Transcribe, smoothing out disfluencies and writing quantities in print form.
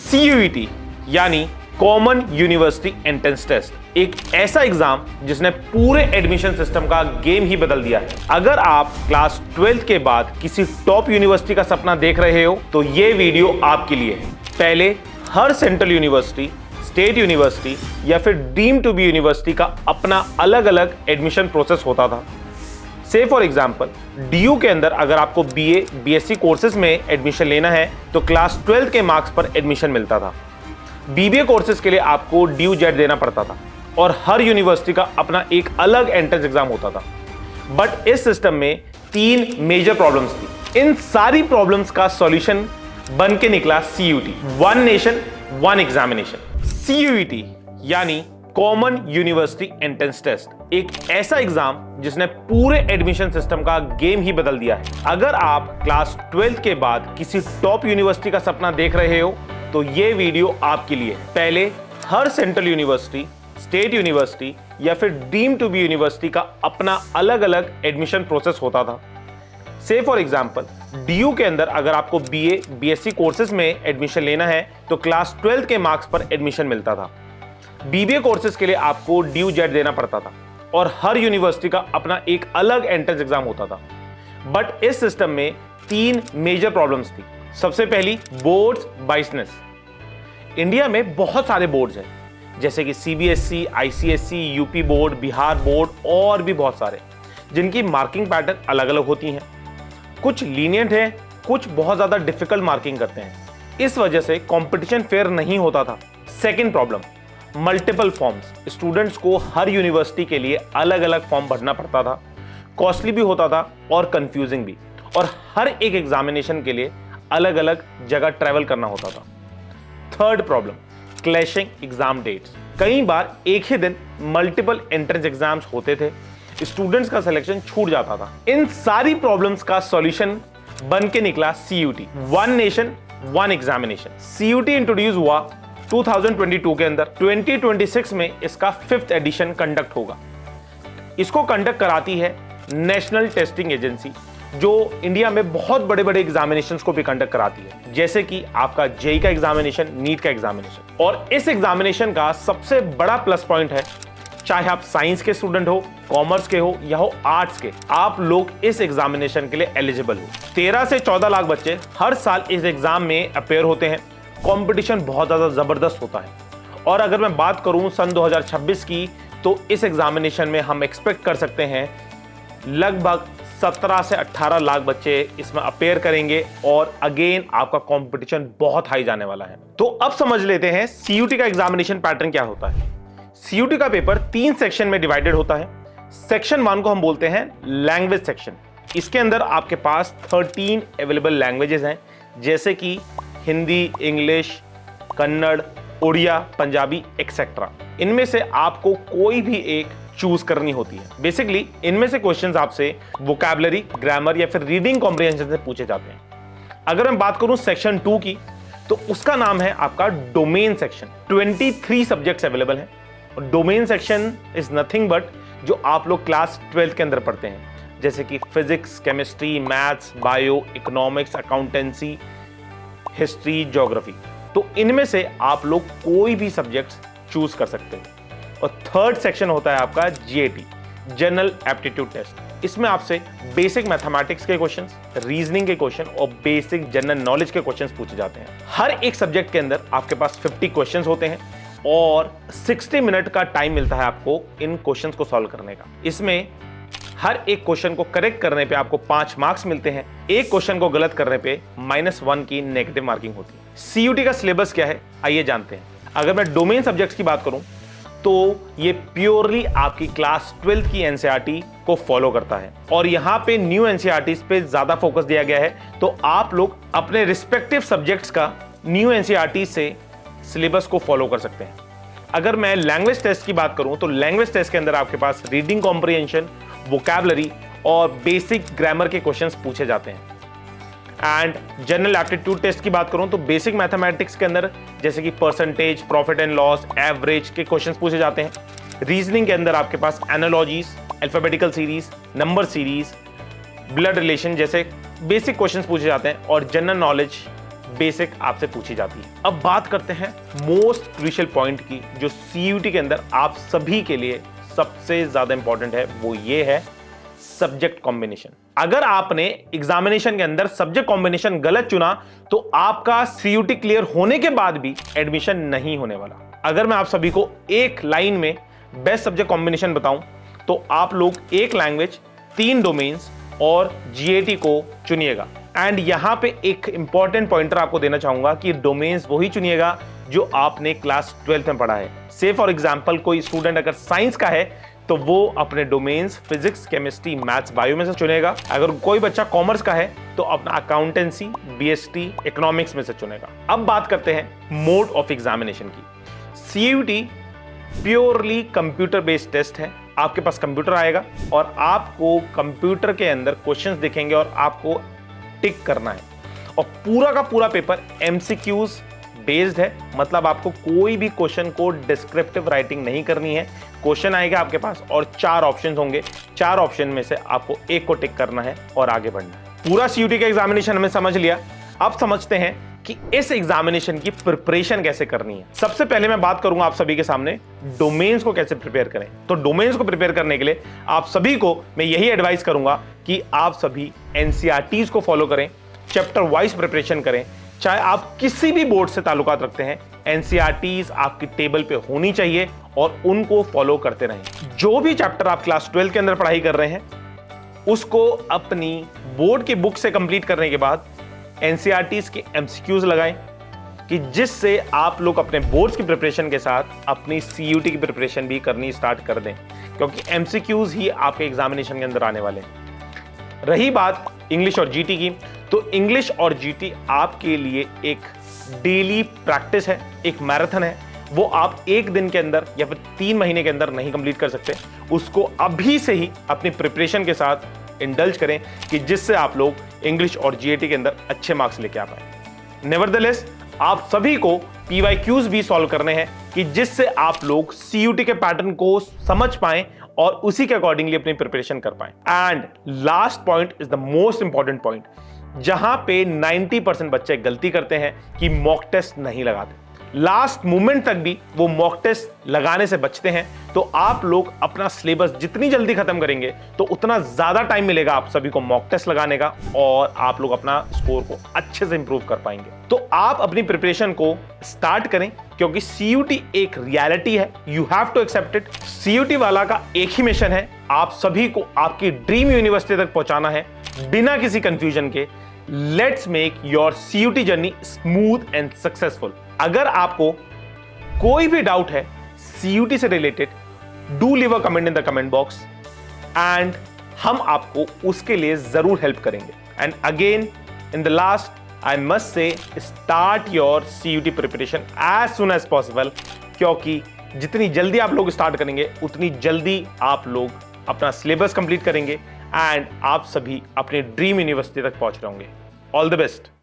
CUET यानी common university entrance test एक ऐसा एग्जाम जिसने पूरे एडमिशन सिस्टम का गेम ही बदल दिया है। अगर आप क्लास 12th के बाद किसी टॉप यूनिवर्सिटी का सपना देख रहे हो तो ये वीडियो आपके लिए है। पहले हर सेंट्रल यूनिवर्सिटी, स्टेट यूनिवर्सिटी या फिर डीम टू बी यूनिवर्सिटी का अपना अलग अलग एडमिशन प्रोसेस होता था। से फॉर एग्जाम्पल DU के अंदर अगर आपको BA, BSc कोर्सेज में एडमिशन लेना है तो क्लास 12 के मार्क्स पर एडमिशन मिलता था। BBA कोर्सेज के लिए आपको DU JET देना पड़ता था और हर यूनिवर्सिटी का अपना एक अलग एंट्रेंस एग्जाम होता था। बट इस सिस्टम में 3 मेजर प्रॉब्लम्स थी। इन सारी प्रॉब्लम्स का सॉल्यूशन बन के निकला CUET, one nation one examination. CUET यानी कॉमन यूनिवर्सिटी एंट्रेंस टेस्ट एक ऐसा एग्जाम जिसने पूरे एडमिशन सिस्टम का गेम ही बदल दिया है। अगर आप क्लास 12th के बाद किसी टॉप यूनिवर्सिटी का सपना देख रहे हो तो ये वीडियो आपके लिए है। पहले हर सेंट्रल यूनिवर्सिटी, स्टेट यूनिवर्सिटी या फिर डीम टू बी यूनिवर्सिटी का अपना अलग अलग एडमिशन प्रोसेस होता था। से फॉर एग्जाम्पल DU के अंदर अगर आपको BA, BSc कोर्सेज में एडमिशन लेना है तो क्लास 12 के मार्क्स पर एडमिशन मिलता था। BBA कोर्सेज के लिए आपको DU JET देना पड़ता था और हर यूनिवर्सिटी का अपना एक अलग एंट्रेंस एग्जाम होता था। बट इस सिस्टम में 3 मेजर प्रॉब्लम्स थी। सबसे पहली, बोर्ड्स बाइसनेस। इंडिया में बहुत सारे बोर्ड्स हैं जैसे कि CBSE, ICSE, UP board, Bihar board और भी बहुत सारे, जिनकी मार्किंग पैटर्न अलग अलग होती हैं। कुछ लीनियंट है, कुछ बहुत ज्यादा डिफिकल्ट मार्किंग करते हैं। इस वजह से कंपटीशन फेयर नहीं होता था। Second problem, multiple forms. Students को हर यूनिवर्सिटी के लिए अलग अलग फॉर्म भरना पड़ता था, कॉस्टली भी होता था और कंफ्यूजिंग भी, और हर एक एग्जामिनेशन के लिए अलग अलग जगह ट्रैवल करना होता था। Third problem, clashing exam dates. कई बार एक ही दिन मल्टीपल एंट्रेंस एग्जाम्स होते थे, स्टूडेंट्स का सिलेक्शन छूट जाता था। इन सारी प्रॉब्लम्स का सॉल्यूशन बन के निकला CUET, one nation one examination. CUET introduce हुआ 2022 के अंदर। 2026 में इसका 5th एडिशन कंडक्ट होगा। इसको कंडक्ट कराती है नेशनल टेस्टिंग एजेंसी, जो इंडिया में बहुत बड़े बड़े एग्जामिनेशंस को भी कंडक्ट कराती है, जैसे कि आपका JEE का एग्जामिनेशन, नीट का एग्जामिनेशन। और इस एग्जामिनेशन का सबसे बड़ा प्लस पॉइंट है, चाहे आप साइंस के स्टूडेंट हो, कॉमर्स के हो या हो आर्ट्स के, आप लोग इस एग्जामिनेशन के लिए एलिजिबल हो। 13 से 14 लाख बच्चे हर साल इस एग्जाम में अपेयर होते हैं। कंपटीशन बहुत ज्यादा जबरदस्त होता है। और अगर मैं बात करूं सन 2026 की, तो इस एग्जामिनेशन में हम एक्सपेक्ट कर सकते हैं लगभग 17 से 18 लाख बच्चे इसमें अपेयर करेंगे और अगेन आपका कंपटीशन बहुत हाई जाने वाला है। तो अब समझ लेते हैं CUET का एग्जामिनेशन पैटर्न क्या होता है। CUET का पेपर 3 सेक्शन में डिवाइडेड होता है। सेक्शन 1 को हम बोलते हैं लैंग्वेज सेक्शन। इसके अंदर आपके पास 13 अवेलेबल लैंग्वेजेस हैं, जैसे कि हिंदी, इंग्लिश, कन्नड़, उड़िया, पंजाबी एक्सेट्रा। इनमें से आपको कोई भी एक चूज करनी होती है। बेसिकली इनमें से क्वेश्चंस आपसे वोकैबुलरी, ग्रामर या फिर रीडिंग कॉम्प्रिहेंशन से पूछे जाते हैं। अगर मैं बात करूं सेक्शन 2 की, तो उसका नाम है आपका डोमेन सेक्शन। 23 सब्जेक्ट्स अवेलेबल हैं और domain section is nothing but जो आप लोग क्लास 12 के अंदर पढ़ते हैं, जैसे कि physics, chemistry, maths, bio, economics, accountancy, history, geography. तो इनमें से आप लोग कोई भी सब्जेक्ट्स चूज कर सकते हैं। और थर्ड सेक्शन होता है आपका GAT, जनरल एप्टीट्यूड टेस्ट। इसमें आपसे बेसिक मैथमेटिक्स के क्वेश्चंस, रीजनिंग के क्वेश्चन और बेसिक जनरल नॉलेज के क्वेश्चंस पूछे जाते हैं। हर एक सब्जेक्ट के अंदर आपके पास 50 क्वेश्चंस होते हैं और 60 मिनट का टाइम मिलता है आपको इन क्वेश्चंस को सॉल्व करने का। इसमें हर एक क्वेश्चन को करेक्ट करने पे आपको 5 मार्क्स मिलते हैं। एक क्वेश्चन को गलत करने पे -1 की नेगेटिव मार्किंग होती है। CUET का सिलेबस क्या है, आइए जानते हैं। अगर मैं डोमेन सब्जेक्ट्स की बात करूं तो ये प्योरली आपकी क्लास 12 की NCERT को फॉलो करता है और यहाँ पे न्यू NCERTs पे ज्यादा फोकस दिया गया है। तो आप लोग अपने रिस्पेक्टिव सब्जेक्ट्स का न्यू NCERT से सिलेबस को फॉलो कर सकते हैं। अगर मैं लैंग्वेज टेस्ट की बात करूं तो लैंग्वेज टेस्ट के अंदर आपके पास रीडिंग कॉम्प्रिहेंशन, वोकैबुलरी और बेसिक ग्रामर के क्वेश्चंस पूछे जाते हैं। एंड जनरल एप्टीट्यूड टेस्ट की बात करूं तो बेसिक मैथमेटिक्स के अंदर जैसे कि percentage, profit and loss, average के क्वेश्चंस पूछे जाते हैं। रीजनिंग के अंदर आपके पास analogies, alphabetical series, number series, blood relation जैसे बेसिक क्वेश्चंस पूछे जाते हैं। और जनरल नॉलेज बेसिक आपसे पूछी जाती है। अब बात करते हैं मोस्ट क्रूशियल पॉइंट की, जो सीयूटी के अंदर आप सभी के लिए सबसे ज्यादा इंपॉर्टेंट है, वो ये है सब्जेक्ट कॉम्बिनेशन। अगर आपने एग्जामिनेशन के अंदर सब्जेक्ट कॉम्बिनेशन गलत चुना तो आपका सीयूटी क्लियर होने के बाद भी एडमिशन नहीं होने वाला। अगर मैं आप सभी को एक लाइन में बेस्ट सब्जेक्ट कॉम्बिनेशन बताऊं तो आप लोग एक लैंग्वेज, 3 डोमेन्स और जीएटी को चुनिएगा। एंड यहां पे एक इंपॉर्टेंट पॉइंटर आपको देना चाहूंगा कि डोमेन्स वही चुनिएगा जो आपने क्लास 12th में पढ़ा है। से फॉर एग्जांपल कोई स्टूडेंट अगर साइंस का है तो वो अपने domains physics, chemistry, maths, bio में से चुनेगा। अगर कोई बच्चा कॉमर्स का है तो अपना अकाउंटेंसी, बीएसटी, इकोनॉमिक्स में से चुनेगा। अब बात करते हैं मोड ऑफ एग्जामिनेशन की। CUET purely computer based test है। आपके पास कंप्यूटर आएगा और आपको कंप्यूटर के अंदर क्वेश्चंस दिखेंगे और आपको टिक करना है, और पूरा का पूरा पेपर एमसीक्यूज बेस्ड है। मतलब आपको कोई भी क्वेश्चन को डिस्क्रिप्टिव राइटिंग नहीं करनी है। क्वेश्चन आएगा आपके पास और 4 ऑप्शन होंगे, 4 ऑप्शन में से आपको एक को टिक करना है और आगे बढ़ना है। पूरा सीयूटी का एग्जामिनेशन हमें समझ लिया। अब समझते हैं कि इस एग्जामिनेशन की प्रिपरेशन कैसे करनी है। सबसे पहले मैं बात करूंगा आप सभी के सामने डोमेन्स को कैसे प्रिपेयर करें। तो डोमेन्स को प्रिपेयर करने के लिए आप सभी को मैं यही एडवाइस करूंगा कि आप सभी एनसीईआरटीज को फॉलो करें, चैप्टर वाइज प्रिपरेशन करें। चाहे आप किसी भी बोर्ड से ताल्लुकात रखते हैं, एनसीईआरटीज आपकी टेबल पे होनी चाहिए और उनको फॉलो करते रहें। जो भी चैप्टर आप क्लास 12 के अंदर पढ़ाई कर रहे हैं उसको अपनी बोर्ड की बुक से कंप्लीट करने के बाद एनसीईआरटीज के एमसीक्यूज लगाएं, कि जिससे आप लोग अपने बोर्ड्स की प्रिपरेशन के साथ अपनी सीयूटी की प्रिपरेशन भी करनी स्टार्ट कर दें, क्योंकि एमसीक्यूज ही आपके एग्जामिनेशन के अंदर आने वाले हैं। रही बात इंग्लिश और जीटी की, तो इंग्लिश और जीटी आपके लिए एक डेली प्रैक्टिस है, एक मैराथन है। वो आप एक दिन के अंदर या फिर 3 महीने के अंदर नहीं कंप्लीट कर सकते। उसको अभी से ही अपनी प्रिपरेशन के साथ इंडल्ज करें, कि जिससे आप लोग इंग्लिश और जीएटी के अंदर अच्छे मार्क्स लेके आ पाए। नेवरदलेस आप सभी को पीवाईक्यूज भी सॉल्व करने हैं, कि जिससे आप लोग सीयूटी के पैटर्न को समझ पाएं और उसी के अकॉर्डिंगली अपनी प्रिपरेशन कर पाएं। And last point is the most important point, जहां पे 90% बच्चे गलती करते हैं कि मॉक टेस्ट नहीं लगाते। लास्ट मोमेंट तक भी वो मॉक टेस्ट लगाने से बचते हैं। तो आप लोग अपना सिलेबस जितनी जल्दी खत्म करेंगे तो उतना ज्यादा टाइम मिलेगा आप सभी को मॉक टेस्ट लगाने का, और आप लोग अपना स्कोर को अच्छे से इंप्रूव कर पाएंगे। तो आप अपनी प्रिपरेशन को स्टार्ट करें, क्योंकि सीयूटी एक रियलिटी है, you have to accept it. CUET वाला का एक ही मिशन है, आप सभी को आपकी ड्रीम यूनिवर्सिटी तक पहुंचाना है बिना किसी कंफ्यूजन के। Let's make your CUET journey smooth and successful. अगर आपको कोई भी डाउट है सीयूटी से related, do leave a comment in the comment box and हम आपको उसके लिए जरूर हेल्प करेंगे। And again in the last I must say, start your CUET preparation as soon as possible, क्योंकि जितनी जल्दी आप लोग स्टार्ट करेंगे उतनी जल्दी आप लोग अपना सिलेबस कंप्लीट करेंगे एंड आप सभी अपने ड्रीम यूनिवर्सिटी तक पहुंच रहे होंगे। All the best.